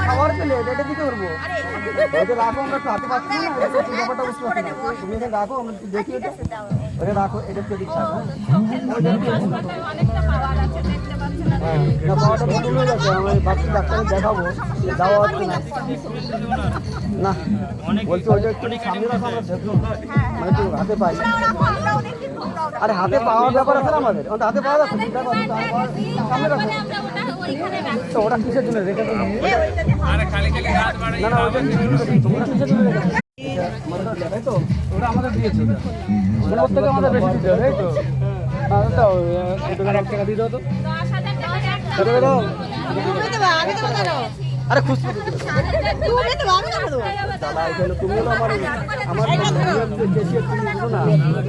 খাবার পেলে এটা কি করবো? রাখো, আমরা হাতে পাচ্ছি না, ব্যাপারটা বুঝতে পারছি না। তুমি এখানে রাখো, আমরা দেখি ওটা রাখো, এটা পেয়ে দিচ্ছি। ডাক্তার দেখাবো, যাওয়া হচ্ছে না। বলছি ওইটা একটু সামনে রাখো, আমরা দেখুন মানে একটু হাতে পাই। আরে হাতে পাওয়ার ব্যাপার আছে না আমাদের, হাতে পাওয়া যাচ্ছে সামনে রাখো। তো ওটা কিসের জন্য রেখে দেবো? না না, ওটা কিসের জন্য রেখে তাই তো? ওটা আমাদের দিয়েছে, ওর থেকে আমাদের বেশি দিতে হবে, তাই তো? এক টাকা দিয়ে দাও তো। আরে খুশি তুমি আমার